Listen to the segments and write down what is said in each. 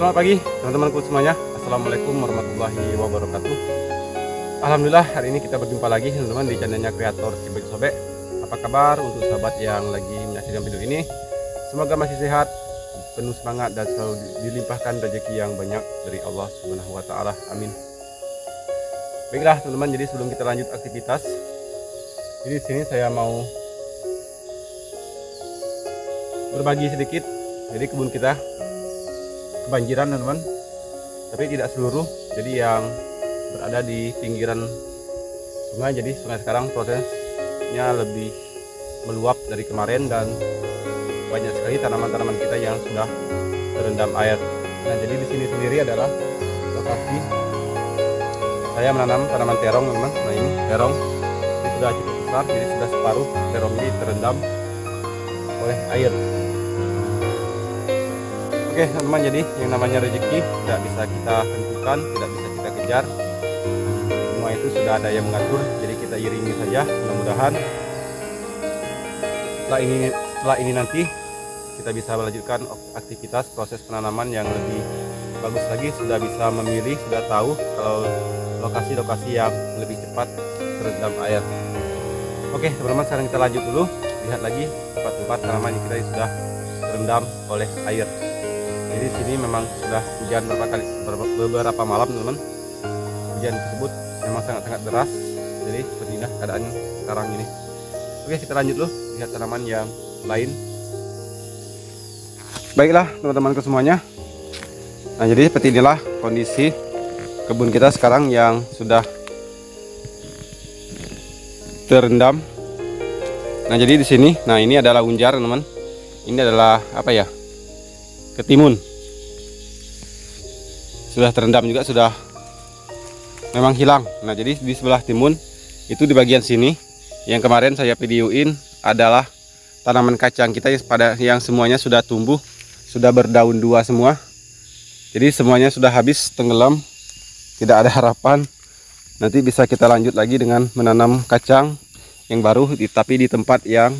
Selamat pagi teman-temanku semuanya. Assalamualaikum warahmatullahi wabarakatuh. Alhamdulillah hari ini kita berjumpa lagi teman-teman di channelnya Kreator Cibek Sobek. Apa kabar untuk sahabat yang lagi menyaksikan video ini? Semoga masih sehat, penuh semangat dan selalu dilimpahkan rezeki yang banyak dari Allah Subhanahu wa taala. Amin. Baiklah teman-teman, jadi sebelum kita lanjut aktivitas, jadi di sini saya mau berbagi sedikit. Jadi kebun kita kebanjiran teman-teman, tapi tidak seluruh, jadi yang berada di pinggiran sungai. Jadi sungai sekarang prosesnya lebih meluap dari kemarin dan banyak sekali tanaman-tanaman kita yang sudah terendam air. Nah, jadi di sini sendiri adalah lokasi saya menanam tanaman terong teman-teman. Nah, ini terong ini sudah cukup besar, jadi sudah separuh terong ini terendam oleh air. Oke teman-teman, jadi yang namanya rezeki tidak bisa kita tentukan, tidak bisa kita kejar. Semua itu sudah ada yang mengatur, jadi kita iringi saja. Mudah-mudahan setelah ini nanti kita bisa melanjutkan aktivitas proses penanaman yang lebih bagus lagi. Sudah bisa memilih, sudah tahu kalau lokasi-lokasi yang lebih cepat terendam air. Oke teman-teman, sekarang kita lanjut dulu, lihat lagi tempat-tempat tanaman yang kita sudah terendam oleh air. Jadi sini memang sudah hujan beberapa malam teman-teman. Hujan tersebut memang sangat-sangat deras. Jadi seperti ini keadaan sekarang ini. Oke, kita lanjut dulu lihat tanaman yang lain. Baiklah teman-temanku semuanya. Nah, jadi seperti inilah kondisi kebun kita sekarang yang sudah terendam. Nah, jadi di sini, nah ini adalah unjar teman-teman. Ini adalah apa ya? Ketimun. Sudah terendam juga, sudah memang hilang. Nah, jadi di sebelah timun itu di bagian sini yang kemarin saya videoin adalah tanaman kacang kita yang semuanya sudah tumbuh, sudah berdaun dua semua. Jadi semuanya sudah habis tenggelam, tidak ada harapan. Nanti bisa kita lanjut lagi dengan menanam kacang yang baru, tapi di tempat yang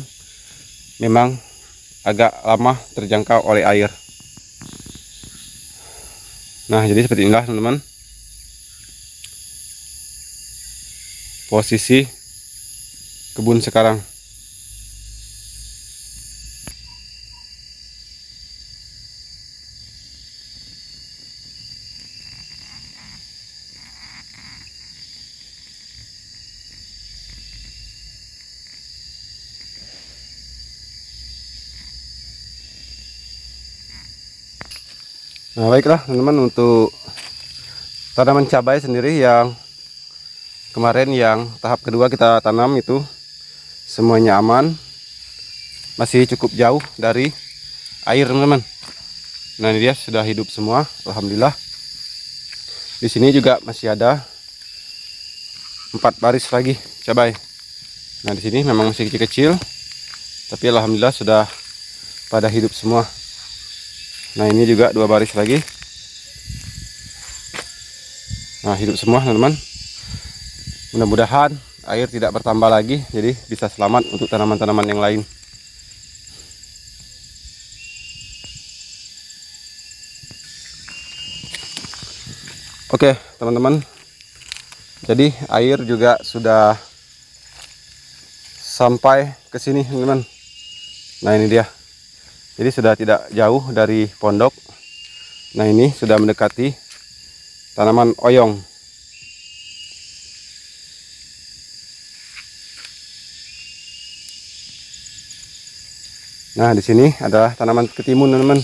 memang agak lama terjangkau oleh air. Nah, jadi seperti inilah teman-teman posisi kebun sekarang. Nah, baiklah teman-teman, untuk tanaman cabai sendiri yang kemarin yang tahap kedua kita tanam itu semuanya aman, masih cukup jauh dari air teman-teman. Nah, ini dia sudah hidup semua, alhamdulillah. Di sini juga masih ada 4 baris lagi cabai. Nah, di sini memang masih kecil-kecil, tapi alhamdulillah sudah pada hidup semua. Nah, ini juga 2 baris lagi. Nah, hidup semua teman-teman. Mudah-mudahan air tidak bertambah lagi, jadi bisa selamat untuk tanaman-tanaman yang lain. Oke teman-teman, jadi air juga sudah sampai ke sini teman-teman. Nah, ini dia. Jadi sudah tidak jauh dari pondok. Nah, ini sudah mendekati tanaman oyong. Nah, di sini adalah tanaman ketimun teman-teman.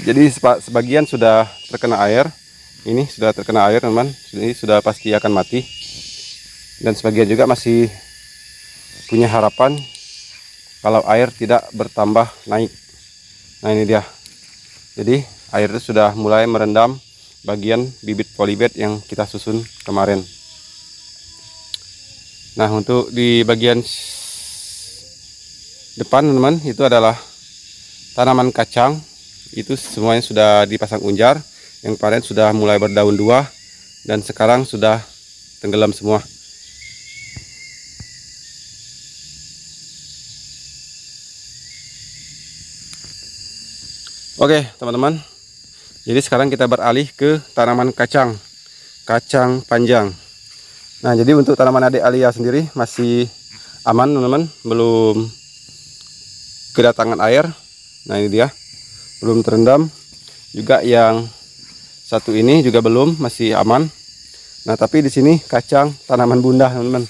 Jadi sebagian sudah terkena air. Ini sudah terkena air teman-teman. Ini sudah pasti akan mati. Dan sebagian juga masih punya harapan kalau air tidak bertambah naik. Nah, ini dia. Jadi air itu sudah mulai merendam bagian bibit polybed yang kita susun kemarin. Nah, untuk di bagian depan teman-teman itu adalah tanaman kacang. Itu semuanya sudah dipasang unjar. Yang kemarin sudah mulai berdaun dua dan sekarang sudah tenggelam semua. Oke teman-teman, jadi sekarang kita beralih ke tanaman kacang panjang. Nah, jadi untuk tanaman adik Alia sendiri masih aman teman-teman, belum kedatangan air. Nah, ini dia, belum terendam. Juga yang satu ini juga belum, masih aman. Nah, tapi di sini kacang tanaman bunda teman-teman.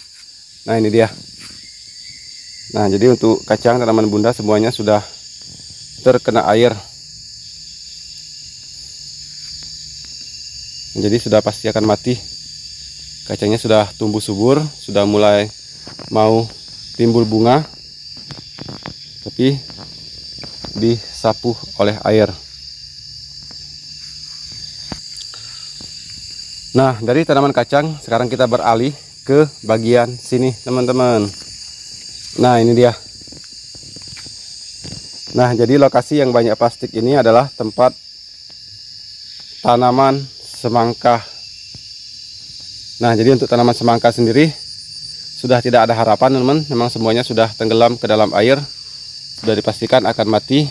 Nah, ini dia. Nah, jadi untuk kacang tanaman bunda semuanya sudah terkena air. Jadi sudah pasti akan mati. Kacangnya sudah tumbuh subur, sudah mulai mau timbul bunga, tapi disapu oleh air. Nah, dari tanaman kacang sekarang kita beralih ke bagian sini teman-teman. Nah, ini dia. Nah, jadi lokasi yang banyak plastik ini adalah tempat tanaman semangka. Nah, jadi untuk tanaman semangka sendiri sudah tidak ada harapan teman-teman. Memang semuanya sudah tenggelam ke dalam air, sudah dipastikan akan mati.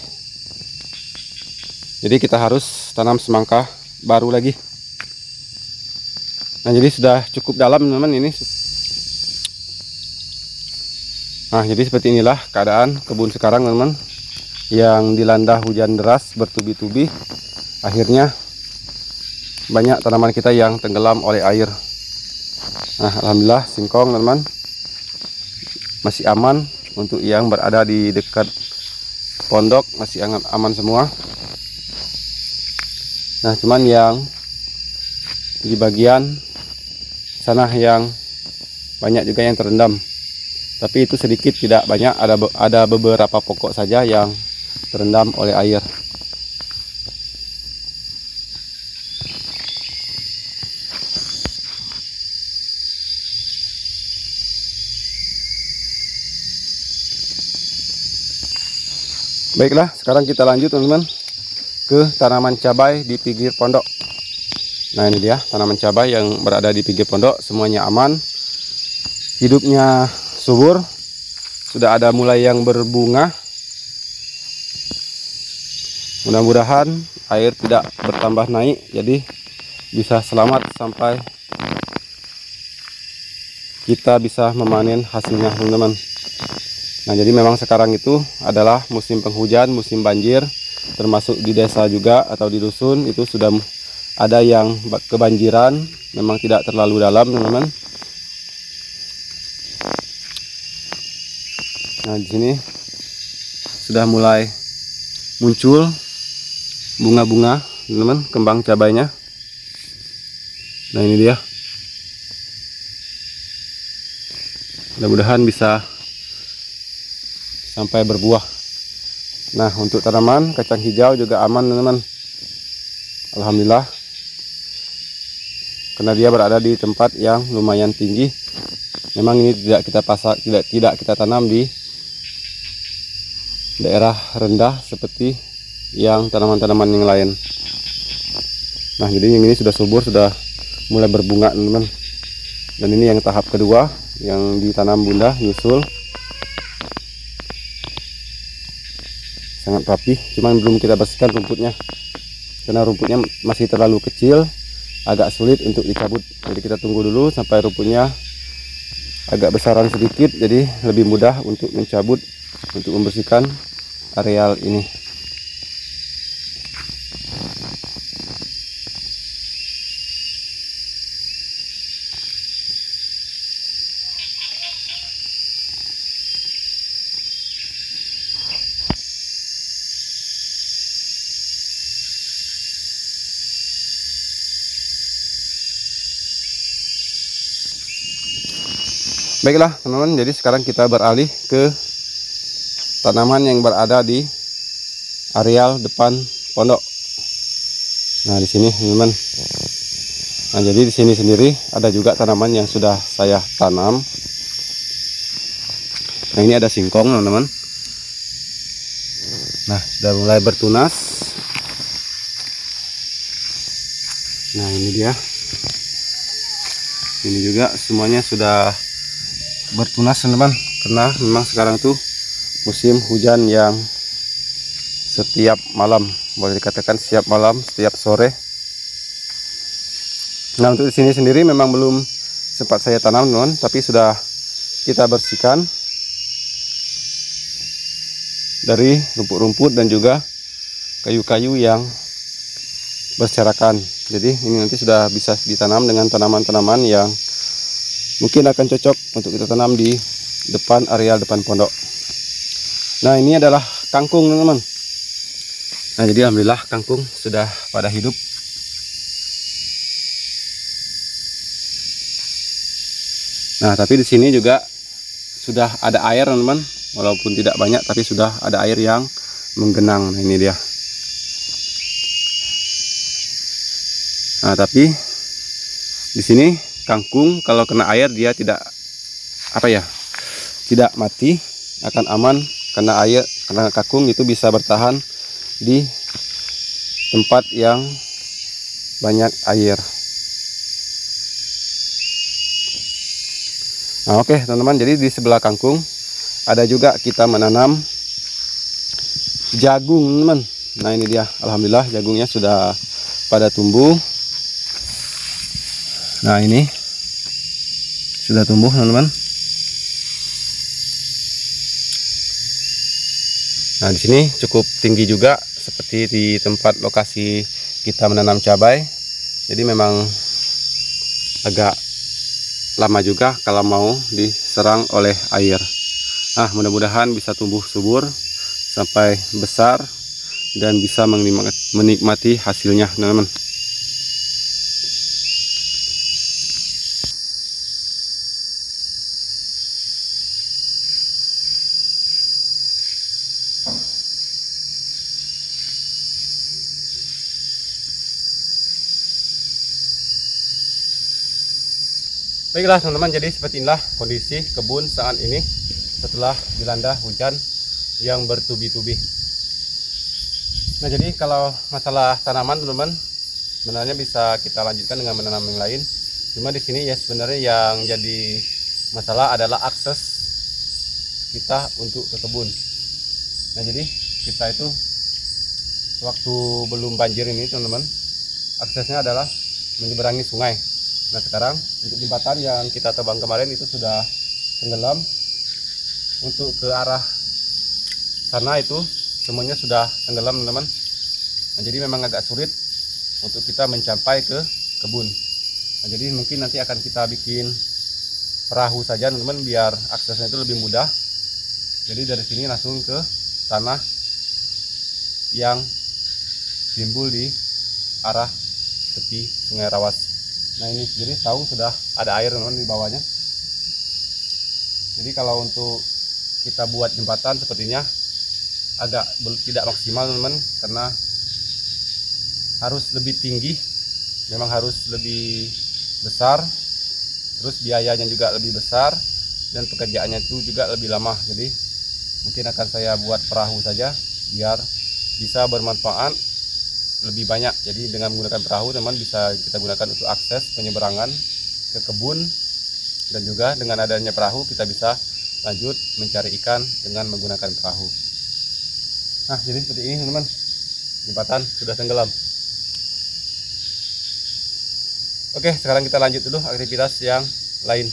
Jadi kita harus tanam semangka baru lagi. Nah, jadi sudah cukup dalam teman-teman ini. Nah, jadi seperti inilah keadaan kebun sekarang teman-teman, yang dilanda hujan deras bertubi-tubi. Akhirnya banyak tanaman kita yang tenggelam oleh air. Nah, alhamdulillah singkong teman-teman masih aman. Untuk yang berada di dekat pondok masih aman semua. Nah, cuman yang di bagian sana yang banyak juga yang terendam. Tapi itu sedikit, tidak banyak, ada beberapa pokok saja yang terendam oleh air. Baiklah, sekarang kita lanjut teman-teman ke tanaman cabai di pinggir pondok. Nah, ini dia tanaman cabai yang berada di pinggir pondok, semuanya aman, hidupnya subur, sudah ada mulai yang berbunga. Mudah-mudahan air tidak bertambah naik, jadi bisa selamat sampai kita bisa memanen hasilnya teman-teman. Nah, jadi memang sekarang itu adalah musim penghujan, musim banjir, termasuk di desa juga atau di dusun itu sudah ada yang kebanjiran, memang tidak terlalu dalam teman-teman. Nah, di sini sudah mulai muncul bunga-bunga teman-teman, kembang cabainya. Nah, ini dia. Mudah-mudahan bisa sampai berbuah. Nah, untuk tanaman kacang hijau juga aman teman-teman, alhamdulillah, karena dia berada di tempat yang lumayan tinggi. Memang ini tidak kita tanam di daerah rendah seperti yang tanaman-tanaman yang lain. Nah, jadi yang ini sudah subur, sudah mulai berbunga teman-teman. Dan ini yang tahap kedua yang ditanam bunda, nyusul. Sangat rapi, cuman belum kita bersihkan rumputnya karena rumputnya masih terlalu kecil, agak sulit untuk dicabut. Jadi kita tunggu dulu sampai rumputnya agak besaran sedikit, jadi lebih mudah untuk mencabut, untuk membersihkan areal ini. Baiklah teman-teman, jadi sekarang kita beralih ke tanaman yang berada di areal depan pondok. Nah, di sini teman-teman. Nah, jadi di sini sendiri ada juga tanaman yang sudah saya tanam. Nah, ini ada singkong teman-teman. Nah, sudah mulai bertunas. Nah, ini dia. Ini juga semuanya sudah bertunas teman-teman, karena memang sekarang tuh musim hujan yang setiap malam boleh dikatakan setiap malam, setiap sore. Nah, untuk di sini sendiri memang belum sempat saya tanam, teman-teman, tapi sudah kita bersihkan dari rumput-rumput dan juga kayu-kayu yang berserakan. Jadi ini nanti sudah bisa ditanam dengan tanaman-tanaman yang mungkin akan cocok untuk kita tanam di depan area depan pondok. Nah, ini adalah kangkung, teman-teman. Nah, jadi alhamdulillah kangkung sudah pada hidup. Nah, tapi di sini juga sudah ada air, teman-teman, walaupun tidak banyak, tapi sudah ada air yang menggenang. Nah, ini dia. Nah, tapi di sini kangkung kalau kena air dia tidak tidak mati, akan aman karena karena kangkung itu bisa bertahan di tempat yang banyak air. Nah, oke, teman-teman, jadi di sebelah kangkung ada juga kita menanam jagung, teman. Nah, ini dia, alhamdulillah jagungnya sudah pada tumbuh. Nah, ini sudah tumbuh, teman-teman. Nah, di sini cukup tinggi juga seperti di tempat lokasi kita menanam cabai. Jadi memang agak lama juga kalau mau diserang oleh air. Nah, mudah-mudahan bisa tumbuh subur sampai besar dan bisa menikmati hasilnya, teman-teman. Baiklah, teman-teman, jadi seperti inilah kondisi kebun saat ini setelah dilanda hujan yang bertubi-tubi. Nah, jadi kalau masalah tanaman, teman-teman, sebenarnya bisa kita lanjutkan dengan menanam yang lain. Cuma di sini ya sebenarnya yang jadi masalah adalah akses kita untuk ke kebun. Nah, jadi kita itu waktu belum banjir ini, teman-teman, aksesnya adalah menyeberangi sungai. Nah, sekarang untuk jembatan yang kita tebang kemarin itu sudah tenggelam. Untuk ke arah sana itu semuanya sudah tenggelam, teman-teman. Nah, jadi memang agak sulit untuk kita mencapai ke kebun. Nah, jadi mungkin nanti akan kita bikin perahu saja, teman-teman, biar aksesnya itu lebih mudah. Jadi dari sini langsung ke tanah yang timbul di arah tepi Sungai Rawas. Nah, ini sendiri saung sudah ada air, teman-teman, di bawahnya. Jadi kalau untuk kita buat jembatan sepertinya agak tidak maksimal, teman-teman, karena harus lebih tinggi, memang harus lebih besar, terus biayanya juga lebih besar, dan pekerjaannya itu juga lebih lama. Jadi mungkin akan saya buat perahu saja biar bisa bermanfaat lebih banyak. Jadi dengan menggunakan perahu, teman, bisa kita gunakan untuk akses penyeberangan ke kebun, dan juga dengan adanya perahu kita bisa lanjut mencari ikan dengan menggunakan perahu. Nah, jadi seperti ini, teman-teman, jembatan sudah tenggelam. Oke, sekarang kita lanjut dulu aktivitas yang lain.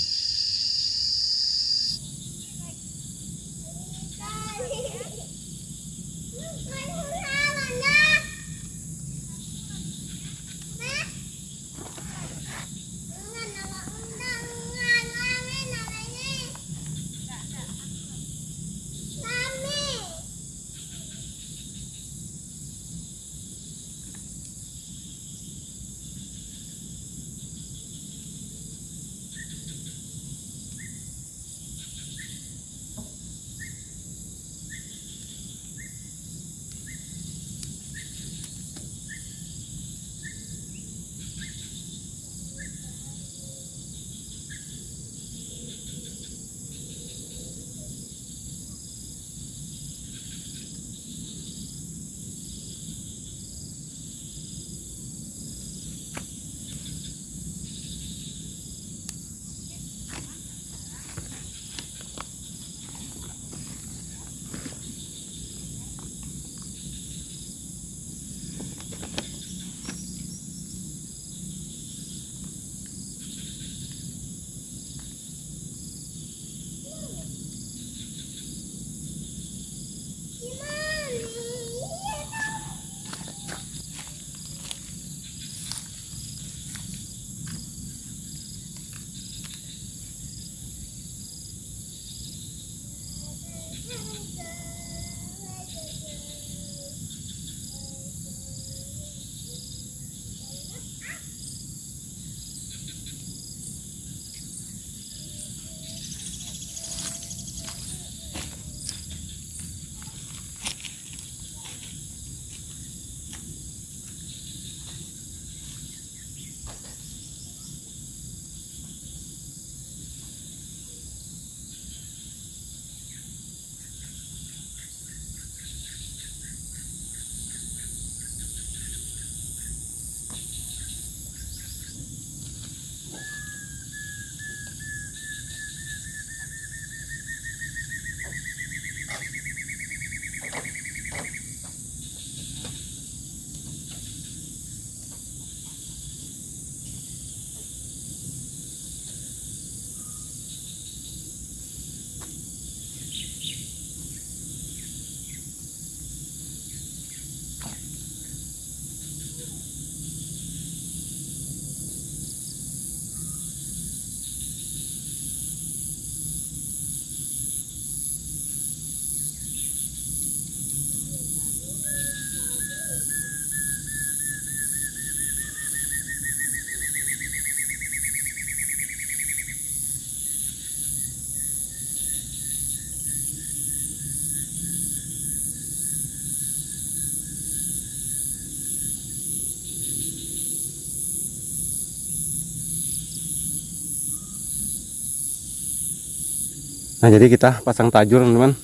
Nah, jadi kita pasang tajur teman-teman,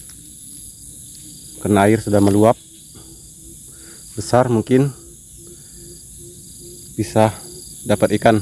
karena air sudah meluap besar, mungkin bisa dapat ikan.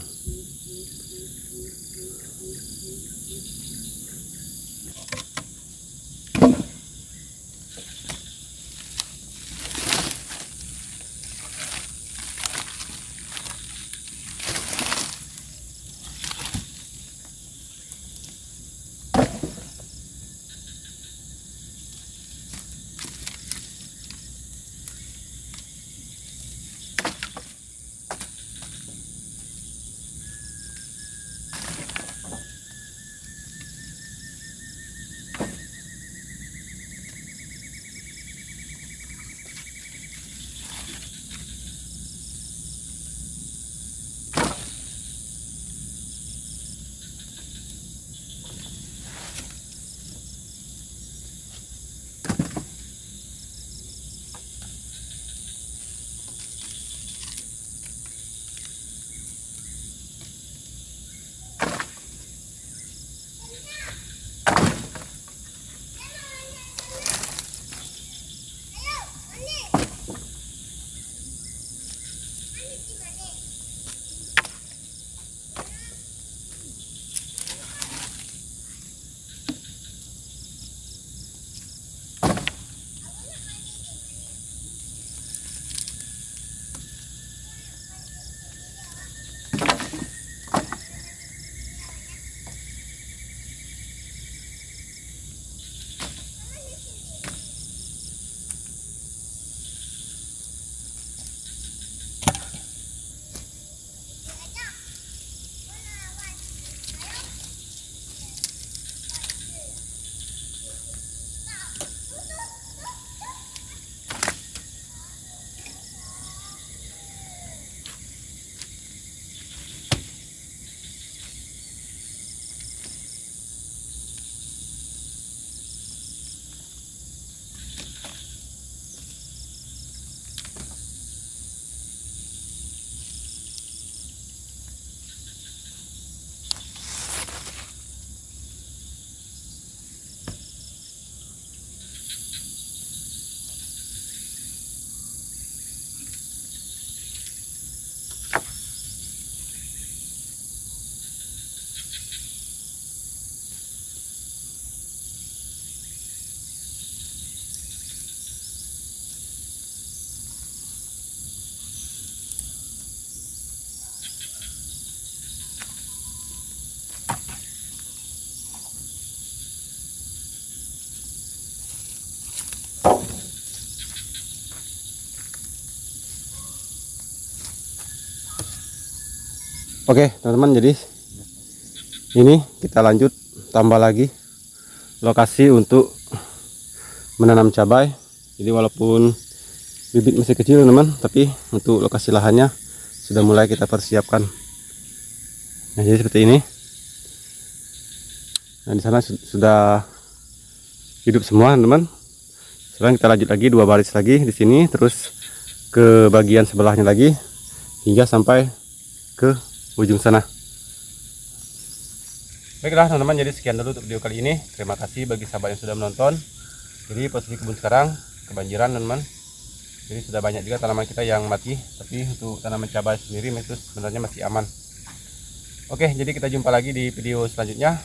Oke teman-teman, jadi ini kita lanjut tambah lagi lokasi untuk menanam cabai. Jadi walaupun bibit masih kecil teman-teman, tapi untuk lokasi lahannya sudah mulai kita persiapkan. Nah, jadi seperti ini. Nah, di sana sudah hidup semua teman-teman. Sekarang kita lanjut lagi 2 baris lagi di sini, terus ke bagian sebelahnya lagi hingga sampai ke ujung sana. Baiklah teman-teman, jadi sekian dulu untuk video kali ini. Terima kasih bagi sahabat yang sudah menonton. Jadi posisi kebun sekarang kebanjiran teman-teman. Jadi sudah banyak juga tanaman kita yang mati, tapi untuk tanaman cabai sendiri itu sebenarnya masih aman. Oke, jadi kita jumpa lagi di video selanjutnya.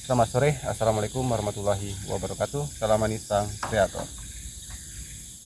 Selamat sore, assalamualaikum warahmatullahi wabarakatuh. Salam manis sang kreator.